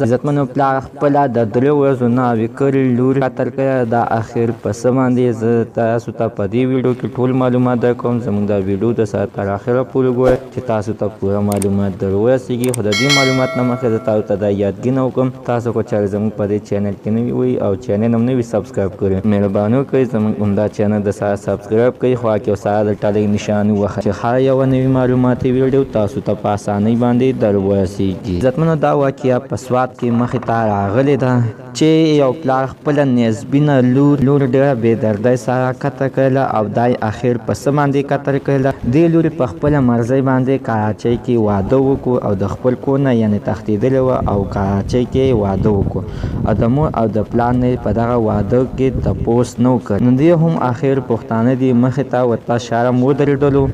عزتمنو پلار خپله د 3 ورځو ناوې کړې لور قتل کړه. دا اخر په څه باندې زه تاسو ته په دې ویډیو کې ټول معلومات درکوم. زموږ دا ویډیو د سره تر اخره پورې ګورئ چې تاسو ته پوره معلومات در ورسیږي. خو د دې معلومات نه مخکې زه تاسو ته دا یادګینه وکړم، تاسو که چېرې زموږ په دې چینل کې نوي وئ او چینل هم نه وي سبسکرایب کړی، مهرباني وکړئ زموږ همدا چینل د سره سبسکرایب کړئ، خوا کې سره د ټلۍ نشان ووهئ چې هر یوه نوي معلوماتي ویډیو تاسو ته په اسانۍ باندې در ورسیږي. عزتمنو دا واقعه په سوات کې مخې ته راغلې ده چې یو پلار خپله نیزبینه لور ډېره بېدردۍ سره قتل کړله او دا یې اخر په څه باندې قتل کړله. دې لورې په خپله مرضۍ باندې کراچۍ کې واده وکړو او د خپل کور نه یعنې تښتېدلې وه او کراچۍ کې واده وکړو او د مور او د پلار نه په دغه واده کې تپوس نه وکړ. نو دې هم اخر پښتانه دي مخې ته ورته شرم ودرېدلو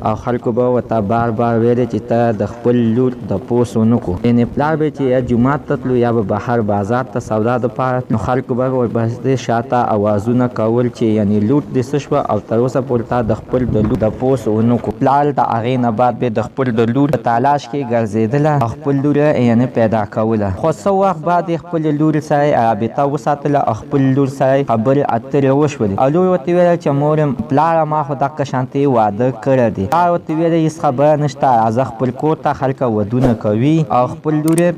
او خلکو به ورته بار بار ویلې چې ته د خپل لور تپوس ونه کړو. یعنې پلار به چې یا جومات ته تلو یا به بهر بازار ته سودا دپاره، نو خلکو به ورپسې شاته اوازونه کول چې یعنې لور دې څه شوه او تر اوسه پورې تا د خپل د لور تپوس ونه کړو. پلار د هغې نه بعد به د خپل د لور په تلاش کې ګرځېدله او خپل لور یې یعنې پیدا کوله. خو څه وخت بعد یې خپلې لورې سره رابطه وساتله او خپل لور سره خبرې اترې وشولې او لور ورته ویله چې مور پلاره ما خو دغه شانتې واده کړی دی. پلار ورته ویله هېڅ خبره نشته، راځه خپل کور ته خلک ودونه کوي او خپل لور یې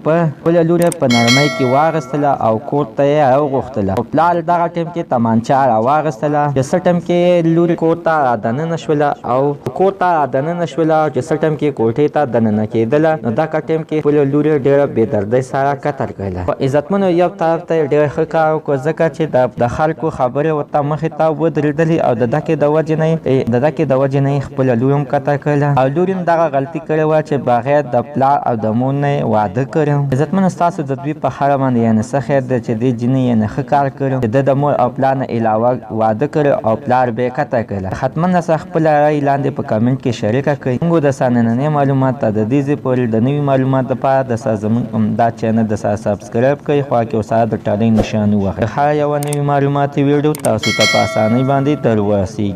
په نرمۍ کې واخیستله او کور ته یې راوغوښتله. خو پلار دغه ټیم کې تمانچه راواخیستله چې څه ټیم کې لور کور ته رادننه شوله او کور ته رادننه شوله چې څه ټیم کې کوټې ته دننه کېدله. نو دغه ټیم کې خپله لور یې ډېره بېدردۍ سره قتل کړله. خو عزتمنو یو طرف ته یې ډېر ښه کار وکړو ځکه چې د خلکو خبرې ورته مخې ته ودرېدلې او د دغې د وجې نه یې خپله لور هم قتل کړله او لور هم دغه غلطي کړې وه چې بغیر د پلار او د مور نه یې واده کړی. عزتمنو ستاسو د دوی په اړه باندې یعنې څه خیر دی چې دې جینۍ یعنې ښه کار کړی چې ده د مور او پلار نه علاوه واده کړی او پلار به یې قتل کړله. حتما سره خپله رایې لاندې په کمنټ کې شریکه کړئ. موږ د سره نننۍ معلومات ته د دې ځای پورې د نوي معلومات دپاره د سره زموږ دا چینل د سره سبسکرایب کړئ، خوا کې سره د ټلۍ نشان ووهئ. هر یوه نوي معلوماتي ویډیو تاسو ته په اسانۍ باندې در ورسیږي.